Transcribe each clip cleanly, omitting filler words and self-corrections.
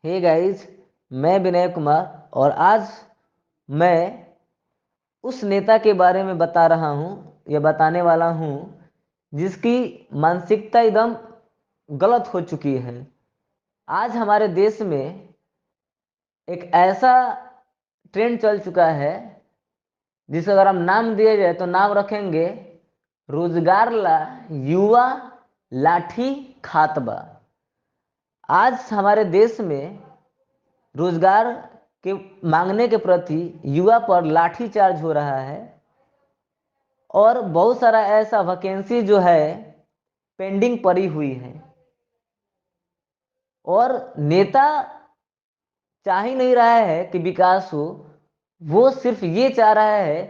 Hey guys, मैं विनय कुमार और आज मैं उस नेता के बारे में बता रहा हूँ या बताने वाला हूँ जिसकी मानसिकता एकदम गलत हो चुकी है। आज हमारे देश में एक ऐसा ट्रेंड चल चुका है जिसे अगर हम नाम दिए जाए तो नाम रखेंगे रोजगार ला युवा लाठी खातबा। आज हमारे देश में रोजगार के मांगने के प्रति युवा पर लाठीचार्ज हो रहा है और बहुत सारा ऐसा वैकेंसी जो है पेंडिंग पड़ी हुई है और नेता चाह ही नहीं रहा है कि विकास हो। वो सिर्फ ये चाह रहा है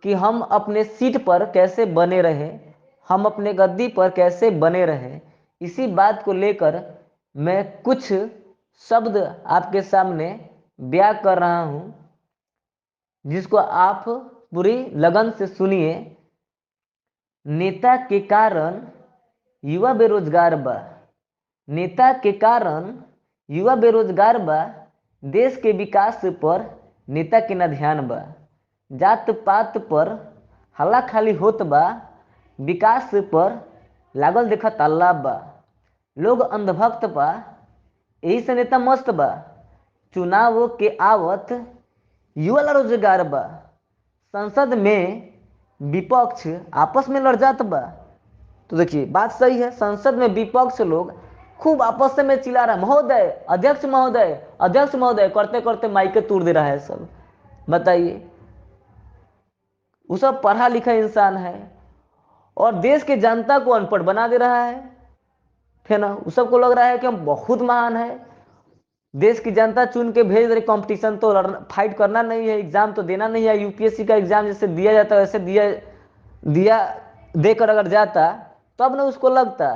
कि हम अपने सीट पर कैसे बने रहें, हम अपने गद्दी पर कैसे बने रहें। इसी बात को लेकर मैं कुछ शब्द आपके सामने बयां कर रहा हूं जिसको आप पूरी लगन से सुनिए। नेता के कारण युवा बेरोजगार बा, नेता के कारण युवा बेरोजगार बा, देश के विकास पर नेता के न ध्यान बा, जात पात पर हल्ला खाली होत बा, विकास पर लागल देखत अल्लाह बा, लोग अंधभक्त बा, यही से नेता मस्त बा, चुनाव के आवत युवा ला रोजगार बा, संसद में विपक्ष आपस में लड़ जात बा। तो देखिए बात सही है, संसद में विपक्ष लोग खूब आपस में चिल्ला रहा है, महोदय अध्यक्ष महोदय अध्यक्ष महोदय करते करते माइक तोड़ दे रहा है सब। बताइए, वो सब पढ़ा लिखा इंसान है और देश के जनता को अनपढ़ बना दे रहा है ना। उस सबको लग रहा है कि हम बहुत महान है, देश की जनता चुन के भेज रही, कंपटीशन तो फाइट करना नहीं है, एग्जाम तो देना नहीं है, यूपीएससी का एग्जाम जैसे दिया जाता है वैसे दिया दिया देकर अगर जाता तब ना उसको लगता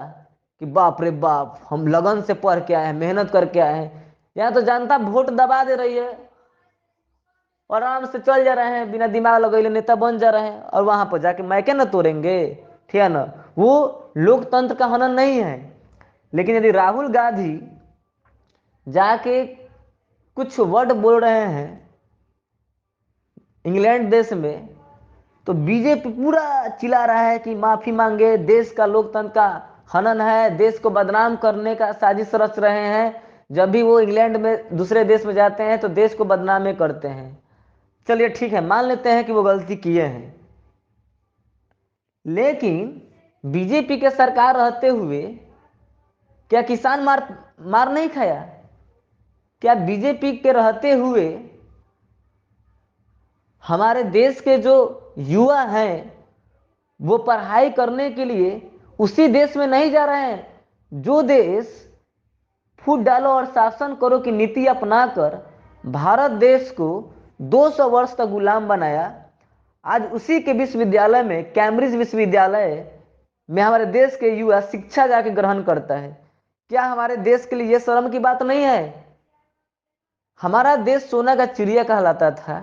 कि बाप रे बाप हम लगन से पढ़ के आए हैं, मेहनत करके आए हैं। यहाँ तो जनता वोट दबा दे रही है और आराम से चल जा रहे हैं, बिना दिमाग लगाए नेता बन जा रहे हैं और वहां पर जाके मैके ना तोड़ेंगे। ठीक है ना, वो लोकतंत्र का हनन नहीं है। लेकिन यदि राहुल गांधी जाके कुछ वर्ड बोल रहे हैं इंग्लैंड देश में तो बीजेपी पूरा चिल्ला रहा है कि माफी मांगे, देश का लोकतंत्र का हनन है, देश को बदनाम करने का साजिश रच रहे हैं। जब भी वो इंग्लैंड में दूसरे देश में जाते हैं तो देश को बदनाम करते हैं। चलिए ठीक है, मान लेते हैं कि वो गलती किए हैं, लेकिन बीजेपी के सरकार रहते हुए क्या किसान मार मार नहीं खाया? क्या बीजेपी के रहते हुए हमारे देश के जो युवा हैं वो पढ़ाई करने के लिए उसी देश में नहीं जा रहे हैं जो देश फूट डालो और शासन करो की नीति अपनाकर भारत देश को 200 वर्ष तक गुलाम बनाया? आज उसी के विश्वविद्यालय में, कैम्ब्रिज विश्वविद्यालय में हमारे देश के युवा शिक्षा जाके ग्रहण करता है। क्या हमारे देश के लिए यह शर्म की बात नहीं है? हमारा देश सोना का चिड़िया कहलाता था।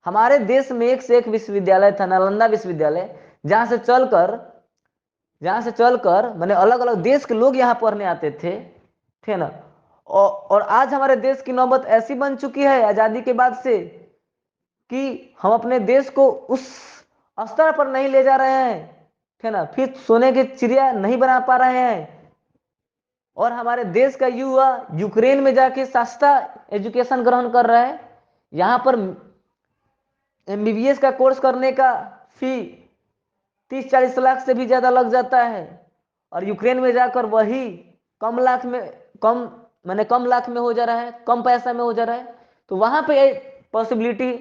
हमारे देश में एक से एक विश्वविद्यालय था, नालंदा विश्वविद्यालय, जहां से चलकर मैंने अलग अलग देश के लोग यहाँ पढ़ने आते थे। ठीक है ना। और आज हमारे देश की नौबत ऐसी बन चुकी है आजादी के बाद से कि हम अपने देश को उस स्तर पर नहीं ले जा रहे हैं, ठीक है ना, फिर सोने की चिड़िया नहीं बना पा रहे हैं। और हमारे देश का युवा यूक्रेन में जाके सस्ता एजुकेशन ग्रहण कर रहा है। यहाँ पर एमबीबीएस का कोर्स करने का फी 30-40 लाख से भी ज्यादा लग जाता है और यूक्रेन में जाकर वही कम लाख में कम लाख में हो जा रहा है, कम पैसा में हो जा रहा है। तो वहां पे पॉसिबिलिटी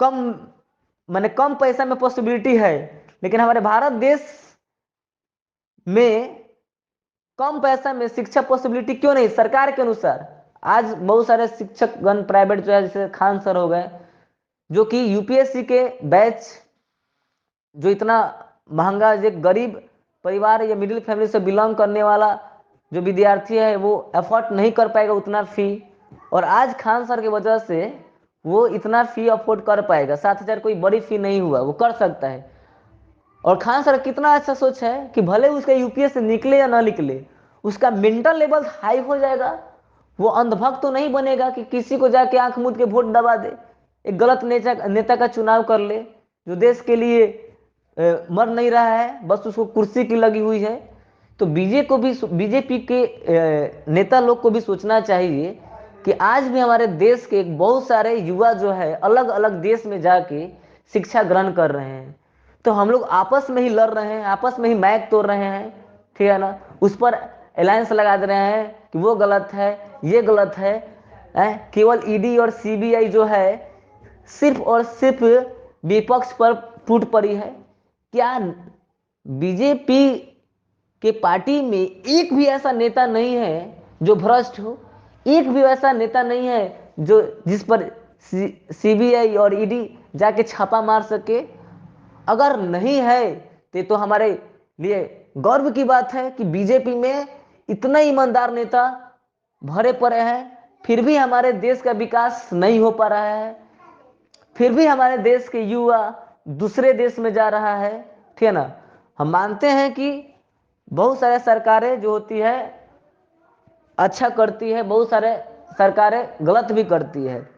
कम कम पैसा में पॉसिबिलिटी है, लेकिन हमारे भारत देश में कम पैसा में शिक्षा पॉसिबिलिटी क्यों नहीं? सरकार के अनुसार आज बहुत सारे शिक्षक गण प्राइवेट जो है, जैसे खान सर हो गए, जो कि यूपीएससी के बैच, जो इतना महंगा, जो गरीब परिवार या मिडिल फैमिली से बिलोंग करने वाला जो विद्यार्थी है वो अफोर्ड नहीं कर पाएगा उतना फी। और आज खान सर की वजह से वो इतना फी अफोर्ड कर पाएगा। 7,000 कोई बड़ी फी नहीं हुआ, वो कर सकता है। और खान सर कितना अच्छा सोच है कि भले उसका यूपीएस से निकले या ना निकले, उसका मेंटल लेवल हाई हो जाएगा, वो अंधभक्त तो नहीं बनेगा कि किसी को जाके आंख मूंद के वोट दबा दे, एक गलत नेता नेता का चुनाव कर ले जो देश के लिए मर नहीं रहा है, बस उसको कुर्सी की लगी हुई है। तो बीजेपी के नेता लोग को भी सोचना चाहिए कि आज भी हमारे देश के बहुत सारे युवा जो है अलग अलग देश में जाके शिक्षा ग्रहण कर रहे हैं। तो हम लोग आपस में ही लड़ रहे हैं, आपस में ही मैक तोड़ रहे हैं, ठीक है ना, उस पर अलायंस लगा दे रहे हैं कि वो गलत है, ये गलत है। केवल ईडी और सीबीआई जो है सिर्फ और सिर्फ विपक्ष पर टूट पड़ी है। क्या बीजेपी के पार्टी में एक भी ऐसा नेता नहीं है जो भ्रष्ट हो? एक भी ऐसा नेता नहीं है जो जिस पर सीबीआई और ईडी जाके छापा मार सके? अगर नहीं है तो हमारे लिए गर्व की बात है कि बीजेपी में इतने ईमानदार नेता भरे पड़े हैं, फिर भी हमारे देश का विकास नहीं हो पा रहा है, फिर भी हमारे देश के युवा दूसरे देश में जा रहा है, ठीक है ना। हम मानते हैं कि बहुत सारे सरकारें जो होती है अच्छा करती है, बहुत सारे सरकारें गलत भी करती है।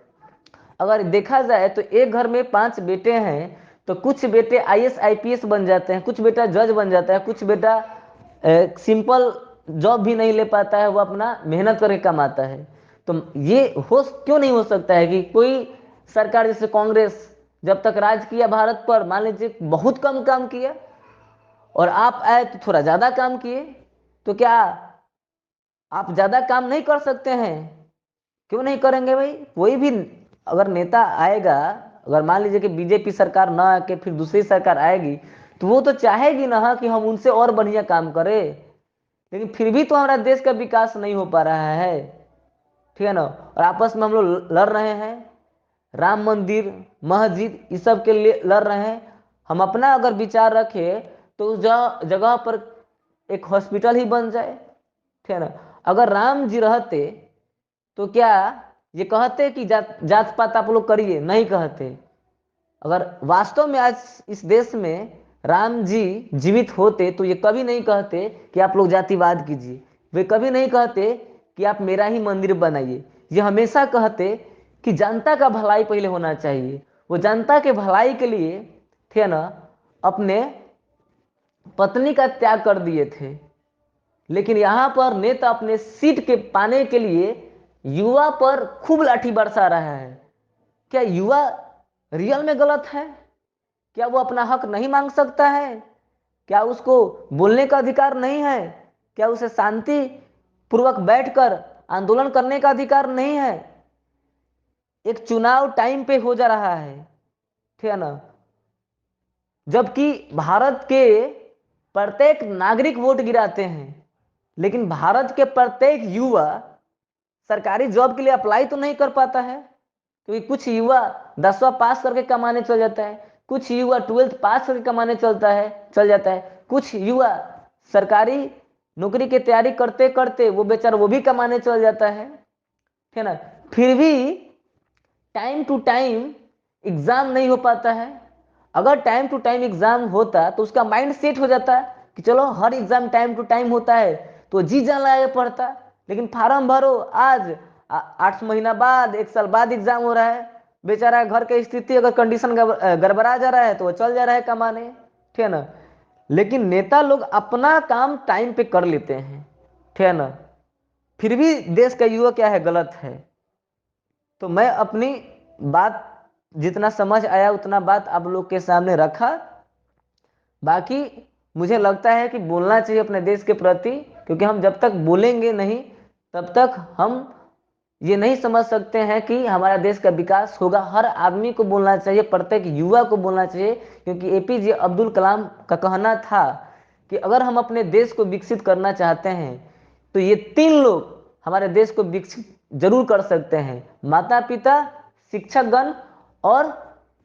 अगर देखा जाए तो एक घर में 5 बेटे हैं तो कुछ बेटे आईएएस आईपीएस बन जाते हैं, कुछ बेटा जज बन जाता है, कुछ बेटा सिंपल जॉब भी नहीं ले पाता है, वो अपना मेहनत करके कमाता है। तो ये हो क्यों नहीं हो सकता है कि कोई सरकार जैसे कांग्रेस जब तक राज किया भारत पर, मान लीजिए बहुत कम काम किया और आप आए तो थोड़ा ज्यादा काम किए, तो क्या आप ज्यादा काम नहीं कर सकते हैं? क्यों नहीं करेंगे भाई? कोई भी अगर नेता आएगा, अगर मान लीजिए कि बीजेपी सरकार ना आके फिर दूसरी सरकार आएगी, तो वो तो चाहेगी ना कि हम उनसे और बढ़िया काम करें, लेकिन फिर भी तो हमारा देश का विकास नहीं हो पा रहा है, ठीक है ना। और आपस में हम लोग लड़ रहे हैं, राम मंदिर मस्जिद इस सब के लिए लड़ रहे हैं। हम अपना अगर विचार रखें तो उस जगह पर एक हॉस्पिटल ही बन जाए, ठीक है ना। अगर राम जी रहते तो क्या ये कहते कि जात जात पात आप लोग करिए? नहीं कहते। अगर वास्तव में आज इस देश में राम जी जीवित होते तो ये कभी नहीं कहते कि आप लोग जातिवाद कीजिए, वे कभी नहीं कहते कि आप मेरा ही मंदिर बनाइए। ये हमेशा कहते कि जनता का भलाई पहले होना चाहिए। वो जनता के भलाई के लिए, थे ना, अपने पत्नी का त्याग कर दिए थे। लेकिन यहां पर नेता अपने सीट के पाने के लिए युवा पर खूब लाठी बरसा रहा है। क्या युवा रियल में गलत है? क्या वो अपना हक नहीं मांग सकता है? क्या उसको बोलने का अधिकार नहीं है? क्या उसे शांति पूर्वक बैठकर आंदोलन करने का अधिकार नहीं है? एक चुनाव टाइम पे हो जा रहा है, ठीक है ना, जबकि भारत के प्रत्येक नागरिक वोट गिराते हैं, लेकिन भारत के प्रत्येक युवा सरकारी जॉब के लिए अप्लाई तो नहीं कर पाता है, क्योंकि कुछ युवा 10वां पास करके कमाने चल जाता है, कुछ युवा 12th पास करके कमाने चल जाता है, कुछ युवा सरकारी नौकरी की तैयारी करते करते वो बेचारा वो भी कमाने चल जाता है, ठीक है ना। फिर भी टाइम टू टाइम एग्जाम नहीं हो पाता है। अगर टाइम टू टाइम एग्जाम होता तो उसका माइंड सेट हो जाता कि चलो हर एग्जाम टाइम टू टाइम होता है, तो जी जान लगा के पढ़ता। लेकिन फार्म भरो आज 8 महीना बाद 1 साल बाद एग्जाम हो रहा है, बेचारा घर की स्थिति अगर कंडीशन गड़बड़ा जा रहा है तो वो चल जा रहा है कमाने, ठीक है ना। लेकिन नेता लोग अपना काम टाइम पे कर लेते हैं, ठीक है ना, फिर भी देश का युवा क्या है, गलत है। तो मैं अपनी बात जितना समझ आया उतना बात आप लोग के सामने रखा। बाकी मुझे लगता है कि बोलना चाहिए अपने देश के प्रति, क्योंकि हम जब तक बोलेंगे नहीं तब तक हम ये नहीं समझ सकते हैं कि हमारा देश का विकास होगा। हर आदमी को बोलना चाहिए, प्रत्येक युवा को बोलना चाहिए, क्योंकि एपीजे अब्दुल कलाम का कहना था कि अगर हम अपने देश को विकसित करना चाहते हैं तो ये 3 लोग हमारे देश को विकसित जरूर कर सकते हैं: माता पिता, शिक्षकगण और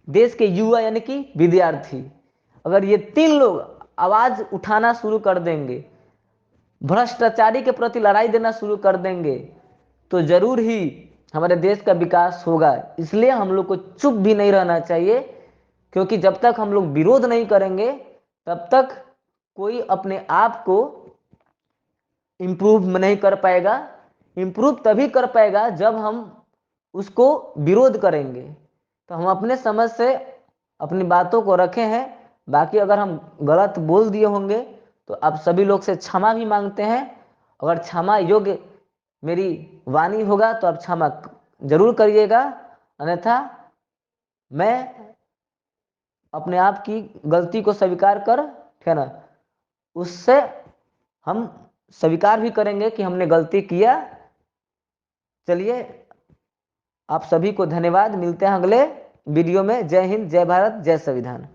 देश के युवा यानी कि विद्यार्थी। अगर ये 3 लोग आवाज उठाना शुरू कर देंगे, भ्रष्टाचारी के प्रति लड़ाई देना शुरू कर देंगे, तो जरूर ही हमारे देश का विकास होगा। इसलिए हम लोग को चुप भी नहीं रहना चाहिए, क्योंकि जब तक हम लोग विरोध नहीं करेंगे तब तक कोई अपने आप को इंप्रूव नहीं कर पाएगा। इम्प्रूव तभी कर पाएगा जब हम उसको विरोध करेंगे। तो हम अपने समझ से अपनी बातों को रखे हैं। बाकी अगर हम गलत बोल दिए होंगे तो आप सभी लोग से क्षमा भी मांगते हैं। अगर क्षमा योग्य मेरी वाणी होगा तो आप क्षमा जरूर करिएगा, अन्यथा मैं अपने आप की गलती को स्वीकार कर, ठीक है ना, उससे हम स्वीकार भी करेंगे कि हमने गलती किया। चलिए, आप सभी को धन्यवाद। मिलते हैं अगले वीडियो में। जय हिंद, जय भारत, जय संविधान।